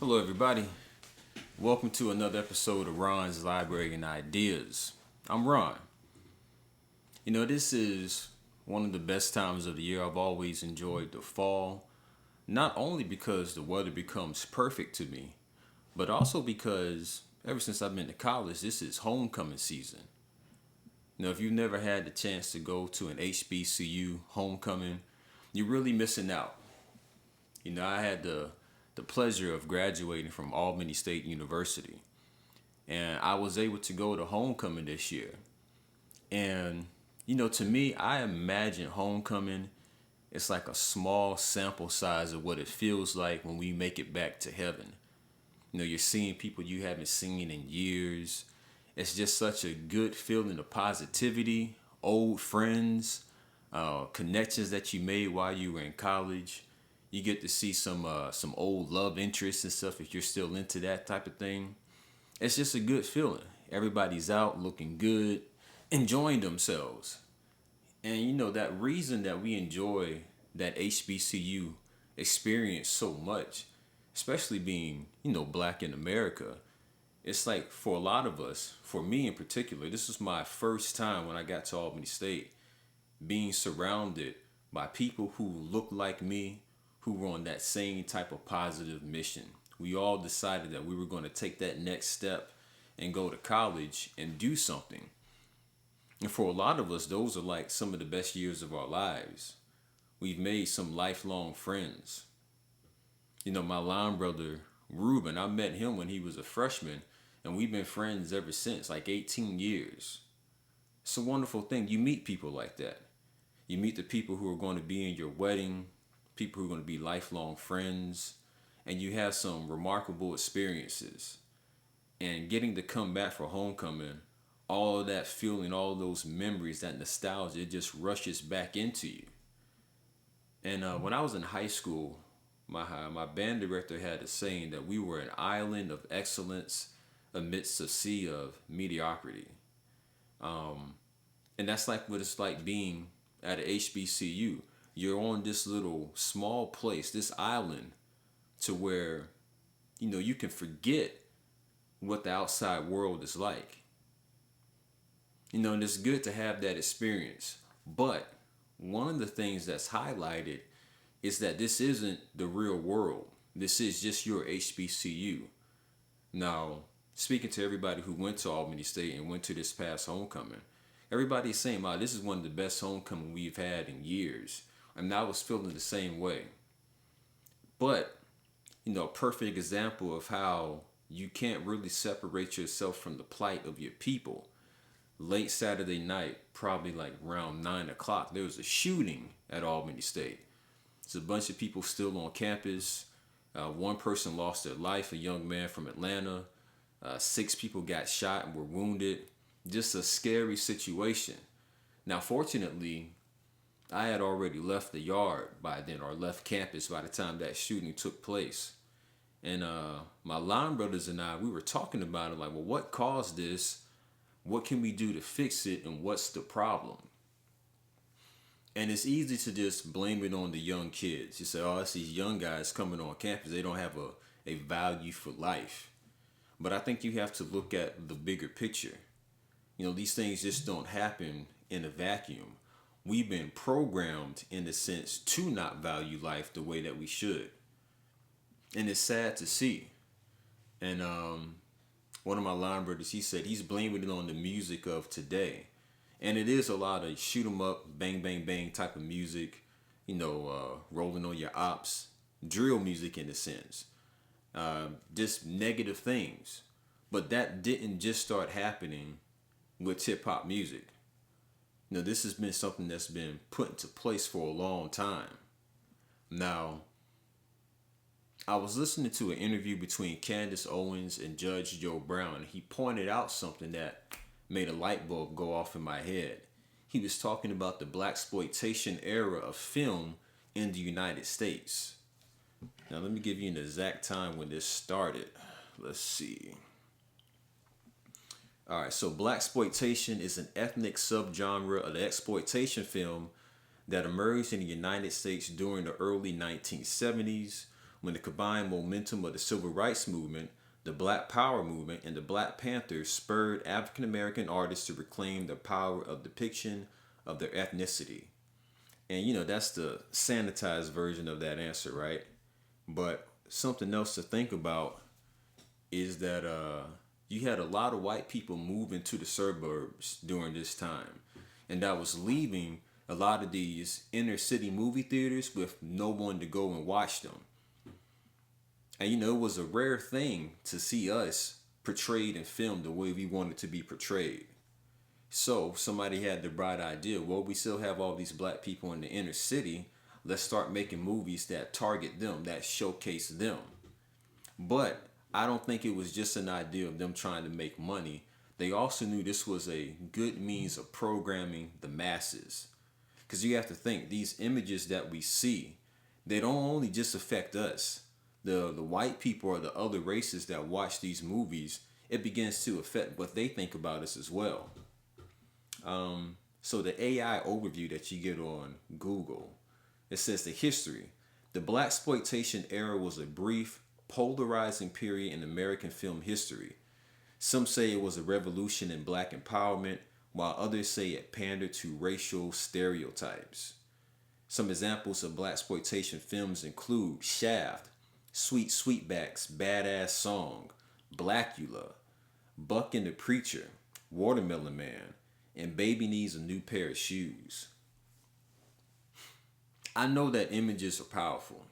Hello, everybody. Welcome to another episode of Ron's Library and Ideas. I'm Ron. This is one of the best times of the year. I've always enjoyed the fall, not only because the weather becomes perfect to me, but also because ever since I've been to college, this is homecoming season. If you've never had the chance to go to an HBCU homecoming, you're really missing out. I had the pleasure of graduating from Albany State University, and I was able to go to homecoming this year. And to me, I imagine homecoming it's like a small sample size of what it feels like when we make it back to heaven. You're seeing people you haven't seen in years. It's just such a good feeling of positivity, old friends, connections that you made while you were in college. You get to see some old love interests and stuff if you're still into that type of thing. It's just a good feeling. Everybody's out looking good, enjoying themselves. And that reason that we enjoy that HBCU experience so much, especially being, black in America, it's like for a lot of us, for me in particular, this was my first time when I got to Albany State being surrounded by people who look like me, who were on that same type of positive mission. We all decided that we were going to take that next step and go to college and do something. And for a lot of us, those are like some of the best years of our lives. We've made some lifelong friends. My line brother, Ruben, I met him when he was a freshman, and we've been friends ever since, like 18 years. It's a wonderful thing. You meet people like that. You meet the people who are going to be in your wedding, people who are going to be lifelong friends, and you have some remarkable experiences. And getting to come back for homecoming, all of that feeling, all of those memories, that nostalgia, it just rushes back into you. And when I was in high school, my band director had a saying that we were an island of excellence amidst a sea of mediocrity. And that's like what it's like being at a HBCU. You're on this little small place, this island, to where, you can forget what the outside world is like. And it's good to have that experience. But one of the things that's highlighted is that this isn't the real world. This is just your HBCU. Now, speaking to everybody who went to Albany State and went to this past homecoming, everybody's saying, wow, this is one of the best homecoming we've had in years. And I was feeling the same way. But, a perfect example of how you can't really separate yourself from the plight of your people. Late Saturday night, probably like around 9 o'clock, there was a shooting at Albany State. It's a bunch of people still on campus. One person lost their life, a young man from Atlanta. 6 people got shot and were wounded. Just a scary situation. Now, fortunately, I had already left the yard by then, or left campus by the time that shooting took place. And my line brothers and I, we were talking about it like, well, what caused this? What can we do to fix it? And what's the problem? And it's easy to just blame it on the young kids. You say, oh, it's these young guys coming on campus. They don't have a value for life. But I think you have to look at the bigger picture. These things just don't happen in a vacuum. We've been programmed, in a sense, to not value life the way that we should. And it's sad to see. And one of my line brothers, he said he's blaming it on the music of today. And it is a lot of shoot 'em up, bang, bang, bang type of music, rolling on your ops, drill music in a sense. Just negative things. But that didn't just start happening with hip hop music. This has been something that's been put into place for a long time. Now, I was listening to an interview between Candace Owens and Judge Joe Brown. He pointed out something that made a light bulb go off in my head. He was talking about the blaxploitation era of film in the United States. Now, let me give you an exact time when this started. Let's see. All right, so blaxploitation is an ethnic subgenre of the exploitation film that emerged in the United States during the early 1970s when the combined momentum of the civil rights movement, the Black Power movement, and the Black Panthers spurred African American artists to reclaim the power of depiction of their ethnicity. And that's the sanitized version of that answer, right? But something else to think about is that you had a lot of white people move into the suburbs during this time, and that was leaving a lot of these inner city movie theaters with no one to go and watch them. And it was a rare thing to see us portrayed and filmed the way we wanted to be portrayed. So somebody had the bright idea, well, we still have all these black people in the inner city. Let's start making movies that target them, that showcase them. But I don't think it was just an idea of them trying to make money. They also knew this was a good means of programming the masses. Because you have to think, these images that we see, they don't only just affect us. The white people or the other races that watch these movies, it begins to affect what they think about us as well. So the AI overview that you get on Google, it says the history. The blaxploitation era was a brief, polarizing period in American film history. Some say it was a revolution in black empowerment, while others say it pandered to racial stereotypes. Some examples of blaxploitation films include Shaft, Sweet Sweetback's Badass Song, Blackula, Buck and the Preacher, Watermelon Man, and Baby Needs a New Pair of Shoes. I know that images are powerful.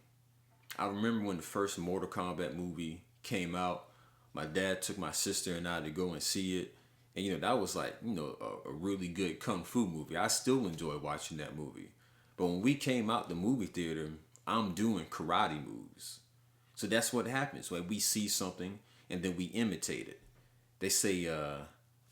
I remember when the first Mortal Kombat movie came out, my dad took my sister and I to go and see it. And that was like, a really good kung fu movie. I still enjoy watching that movie. But when we came out the movie theater, I'm doing karate moves. So that's what happens when we see something and then we imitate it. They say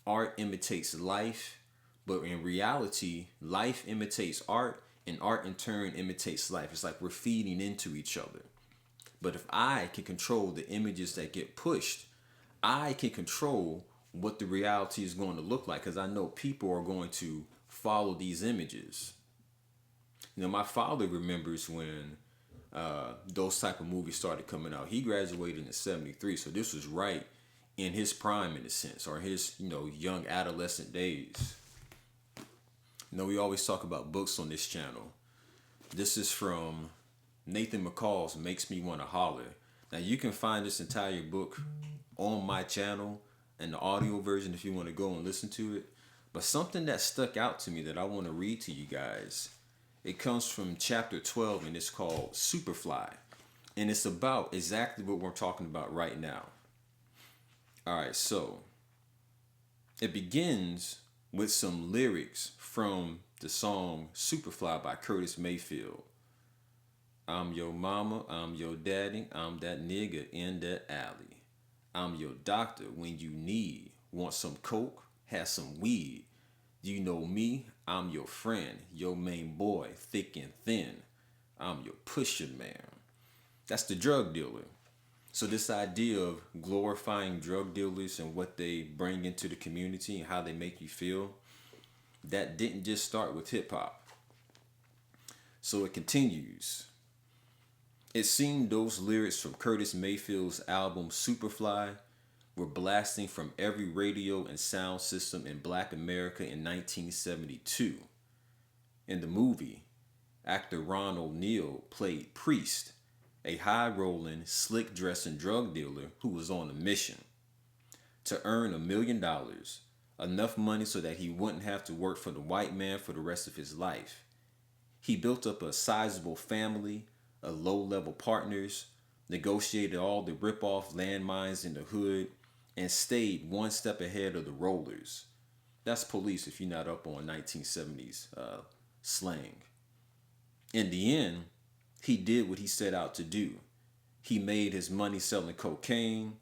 art imitates life, but in reality, life imitates art and art in turn imitates life. It's like we're feeding into each other. But if I can control the images that get pushed, I can control what the reality is going to look like, because I know people are going to follow these images. My father remembers when those type of movies started coming out. He graduated in '73, so this was right in his prime, in a sense, or his young adolescent days. We always talk about books on this channel. This is from Nathan McCall's Makes Me Wanna Holler. Now you can find this entire book on my channel and the audio version if you want to go and listen to it. But something that stuck out to me that I want to read to you guys, it comes from chapter 12 and it's called Superfly. And it's about exactly what we're talking about right now. Alright, so it begins with some lyrics from the song Superfly by Curtis Mayfield. I'm your mama, I'm your daddy, I'm that nigga in that alley. I'm your doctor when you want some coke, have some weed. You know me, I'm your friend, your main boy, thick and thin. I'm your pusher man. That's the drug dealer. So this idea of glorifying drug dealers and what they bring into the community and how they make you feel, that didn't just start with hip hop. So it continues. It seemed those lyrics from Curtis Mayfield's album Superfly were blasting from every radio and sound system in Black America in 1972. In the movie, actor Ron O'Neal played Priest, a high-rolling, slick-dressing drug dealer who was on a mission to earn $1 million, enough money so that he wouldn't have to work for the white man for the rest of his life. He built up a sizable family of low-level partners, negotiated all the rip-off landmines in the hood, and stayed one step ahead of the rollers. That's police if you're not up on 1970s slang. In the end, he did what he set out to do. He made his money selling cocaine,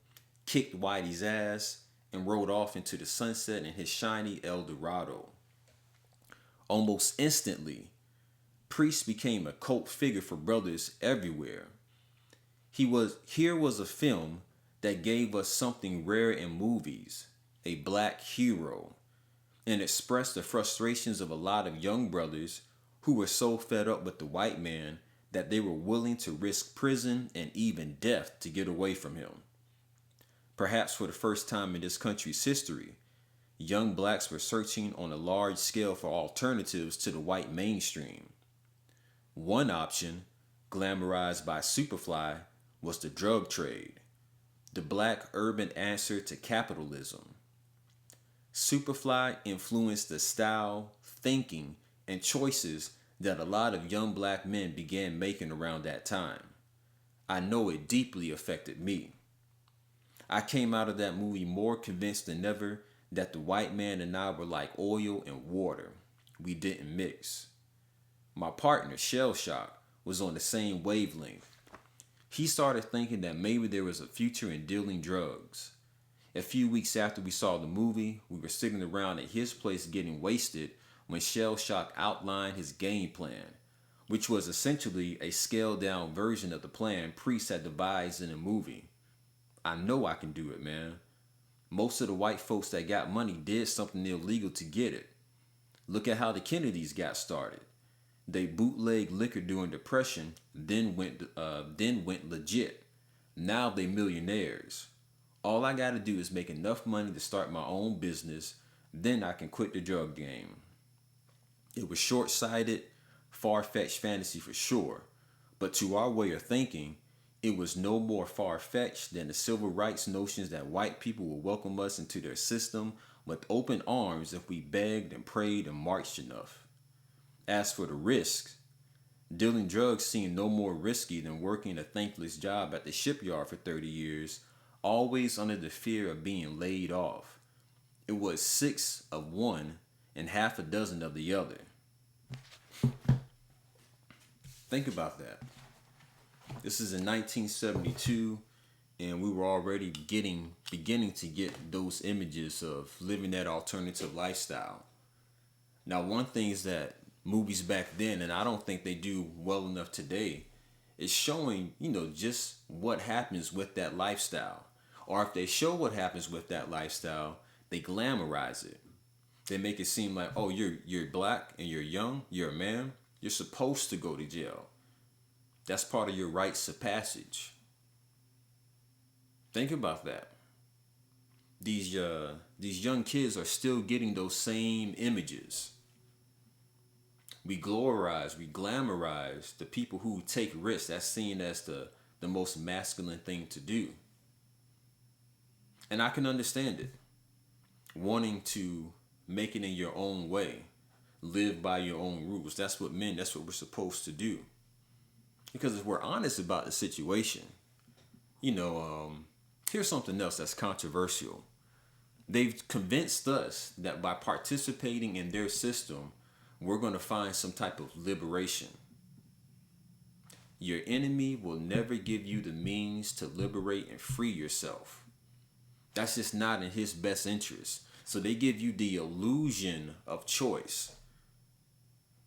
kicked Whitey's ass, and rode off into the sunset in his shiny El Dorado. Almost instantly, Priest became a cult figure for brothers everywhere. Here was a film that gave us something rare in movies, a black hero, and expressed the frustrations of a lot of young brothers who were so fed up with the white man that they were willing to risk prison and even death to get away from him. Perhaps for the first time in this country's history, young blacks were searching on a large scale for alternatives to the white mainstream. One option, glamorized by Superfly, was the drug trade, the black urban answer to capitalism. Superfly influenced the style, thinking, and choices that a lot of young black men began making around that time. I know it deeply affected me. I came out of that movie more convinced than ever that the white man and I were like oil and water. We didn't mix. My partner, Shell Shock, was on the same wavelength. He started thinking that maybe there was a future in dealing drugs. A few weeks after we saw the movie, we were sitting around at his place getting wasted when Shell Shock outlined his game plan, which was essentially a scaled down version of the plan Priest had devised in the movie. I know I can do it, man. Most of the white folks that got money did something illegal to get it. Look at how the Kennedys got started. They bootlegged liquor during Depression, then went legit. Now they millionaires. All I gotta do is make enough money to start my own business, then I can quit the drug game. It was short-sighted, far-fetched fantasy for sure, but to our way of thinking, it was no more far-fetched than the civil rights notions that white people would welcome us into their system with open arms if we begged and prayed and marched enough. As for the risks, dealing drugs seemed no more risky than working a thankless job at the shipyard for 30 years, always under the fear of being laid off. It was 6 of one and half a dozen of the other. Think about that. This is in 1972, and we were already beginning to get those images of living that alternative lifestyle. Now, one thing is that movies back then, and I don't think they do well enough today, is showing, just what happens with that lifestyle. Or if they show what happens with that lifestyle, they glamorize it. They make it seem like, oh, you're black and you're young, you're a man, you're supposed to go to jail. That's part of your rites of passage. Think about that. These young kids are still getting those same images. We glamorize the people who take risks. That's seen as the most masculine thing to do. And I can understand it. Wanting to make it in your own way. Live by your own rules. That's what we're supposed to do. Because if we're honest about the situation, here's something else that's controversial. They've convinced us that by participating in their system, we're going to find some type of liberation. Your enemy will never give you the means to liberate and free yourself. That's just not in his best interest. So they give you the illusion of choice.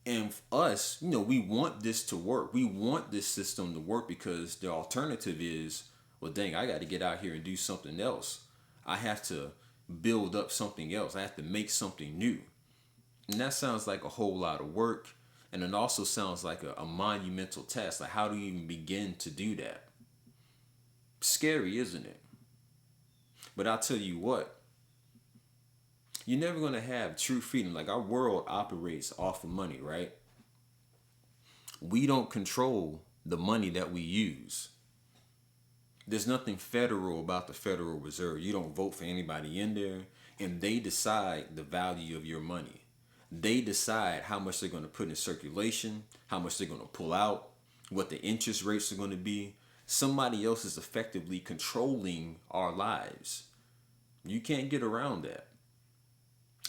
And us, we want this to work. We want this system to work because the alternative is, well, dang, I got to get out here and do something else. I have to build up something else. I have to make something new. And that sounds like a whole lot of work. And it also sounds like a monumental task. Like, how do you even begin to do that? Scary, isn't it? But I'll tell you what. You're never going to have true freedom. Like, our world operates off of money, right? We don't control the money that we use. There's nothing federal about the Federal Reserve. You don't vote for anybody in there, and they decide the value of your money. They decide how much they're going to put in circulation, how much they're going to pull out, what the interest rates are going to be. Somebody else is effectively controlling our lives. You can't get around that.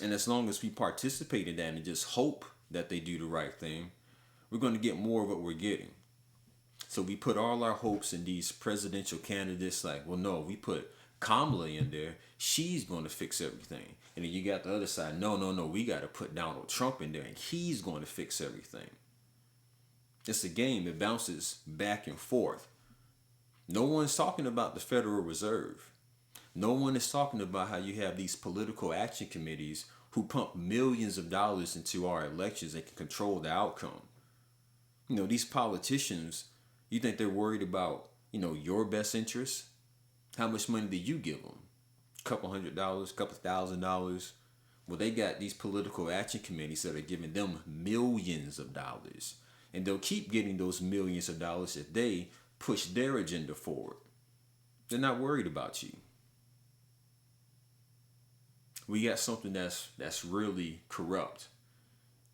And as long as we participate in that and just hope that they do the right thing, we're going to get more of what we're getting. So we put all our hopes in these presidential candidates like, well, no, we put Kamala in there. She's going to fix everything. And then you got the other side. No, we got to put Donald Trump in there and he's going to fix everything. It's a game. It bounces back and forth. No one's talking about the Federal Reserve. No one is talking about how you have these political action committees who pump millions of dollars into our elections and can control the outcome. These politicians, you think they're worried about, your best interest? How much money do you give them? Couple $100, couple $1,000. Well, they got these political action committees that are giving them millions of dollars. And they'll keep getting those millions of dollars if they push their agenda forward. They're not worried about you. We got something that's really corrupt.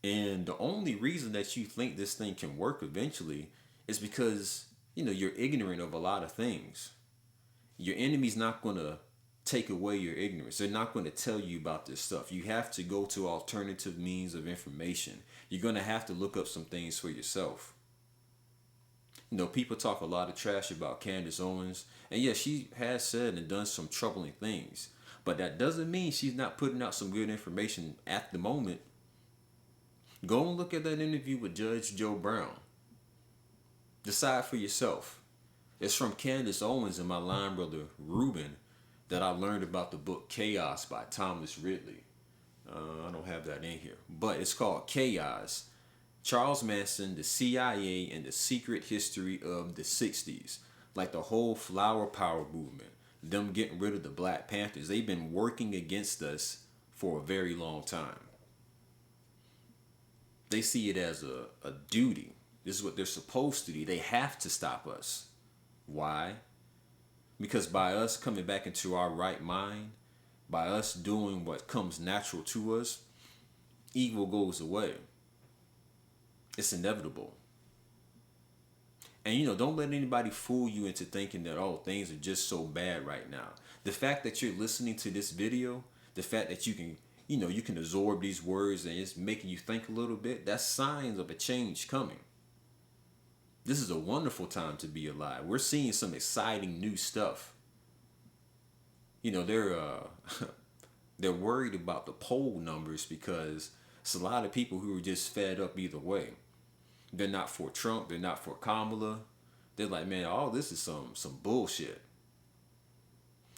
And the only reason that you think this thing can work eventually is because, you're ignorant of a lot of things. Your enemy's not going to take away your ignorance. They're not going to tell you about this stuff. You have to go to alternative means of information. You're going to have to look up some things for yourself. People talk a lot of trash about Candace Owens. And yes, she has said and done some troubling things. But that doesn't mean she's not putting out some good information at the moment. Go and look at that interview with Judge Joe Brown. Decide for yourself. It's from Candace Owens and my line brother Ruben that I learned about the book Chaos by Thomas Ridley. I don't have that in here, but it's called Chaos. Charles Manson, the CIA, and the secret history of the 60s. Like the whole flower power movement. Them getting rid of the Black Panthers. They've been working against us for a very long time. They see it as a duty. This is what they're supposed to do. They have to stop us. Why? Because by us coming back into our right mind, by us doing what comes natural to us, evil goes away. It's inevitable. And don't let anybody fool you into thinking that, oh, things are just so bad right now. The fact that you're listening to this video, the fact that you can absorb these words and it's making you think a little bit, that's signs of a change coming. This is a wonderful time to be alive. We're seeing some exciting new stuff. They're they're worried about the poll numbers because it's a lot of people who are just fed up either way. They're not for Trump. They're not for Kamala. They're like, man, all this is some bullshit.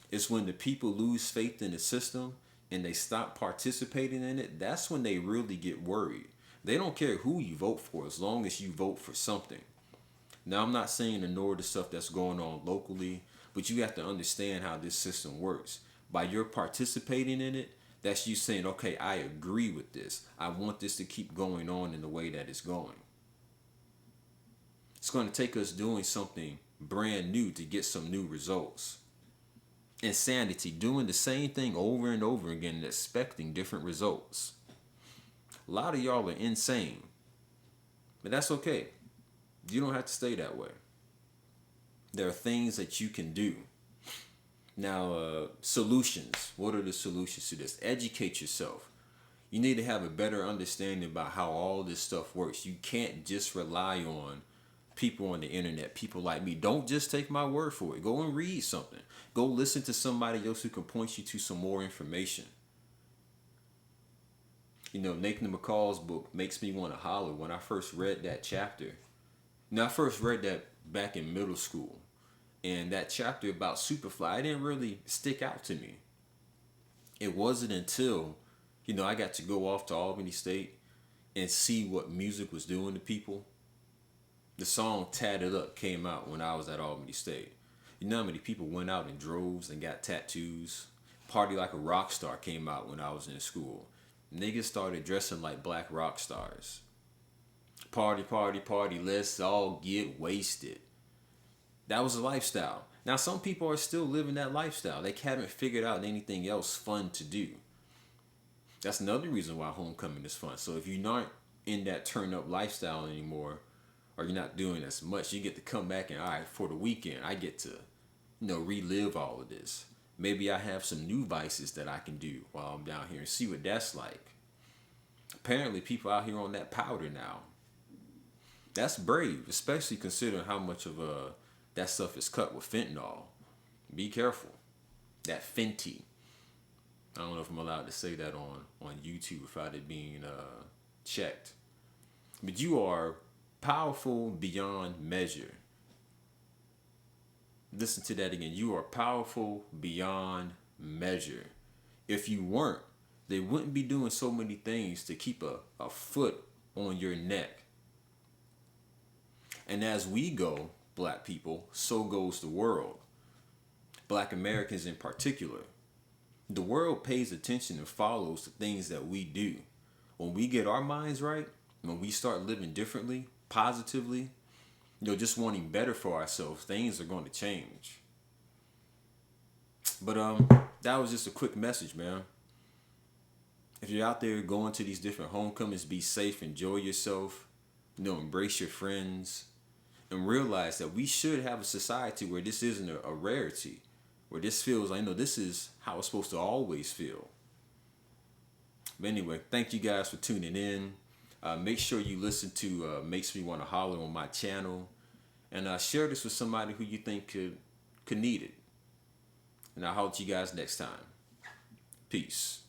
It's when the people lose faith in the system and they stop participating in it, that's when they really get worried. They don't care who you vote for as long as you vote for something. Now, I'm not saying ignore the stuff that's going on locally, but you have to understand how this system works. By your participating in it, that's you saying, okay, I agree with this. I want this to keep going on in the way that it's going. It's going to take us doing something brand new to get some new results. Insanity, doing the same thing over and over again and expecting different results. A lot of y'all are insane, but that's okay. You don't have to stay that way. There are things that you can do. Now, solutions. What are the solutions to this? Educate yourself. You need to have a better understanding about how all this stuff works. You can't just rely on people on the internet, people like me. Don't just take my word for it. Go and read something. Go listen to somebody else who can point you to some more information. Nathan McCall's book makes me want to holler. When I first read that chapter, I first read that back in middle school. And that chapter about Superfly, it didn't really stick out to me. It wasn't until, I got to go off to Albany State and see what music was doing to people. The song Tatted Up came out when I was at Albany State. You know how many people went out in droves and got tattoos? Party Like a Rock Star came out when I was in school. Niggas started dressing like black rock stars. Party, party, party, let's all get wasted. That was a lifestyle. Now, some people are still living that lifestyle. They haven't figured out anything else fun to do. That's another reason why homecoming is fun. So if you're not in that turn up lifestyle anymore, or you're not doing as much, you get to come back and, all right, for the weekend, I get to, relive all of this. Maybe I have some new vices that I can do while I'm down here and see what that's like. Apparently, people out here on that powder now. That's brave, especially considering how much of that stuff is cut with fentanyl. Be careful. That Fenty. I don't know if I'm allowed to say that on YouTube without it being checked. But you are powerful beyond measure. Listen to that again. You are powerful beyond measure. If you weren't, they wouldn't be doing so many things to keep a foot on your neck. And as we go, black people, so goes the world. Black Americans in particular. The world pays attention and follows the things that we do. When we get our minds right, when we start living differently, positively, just wanting better for ourselves, things are going to change. But that was just a quick message, man. If you're out there going to these different homecomings, be safe, enjoy yourself, embrace your friends, and realize that we should have a society where this isn't a rarity, where this feels like, this is how it's supposed to always feel. But anyway, thank you guys for tuning in. Make sure you listen to Makes Me Want to Holler on my channel, and share this with somebody who you think could need it. And I'll holler at you guys next time. Peace.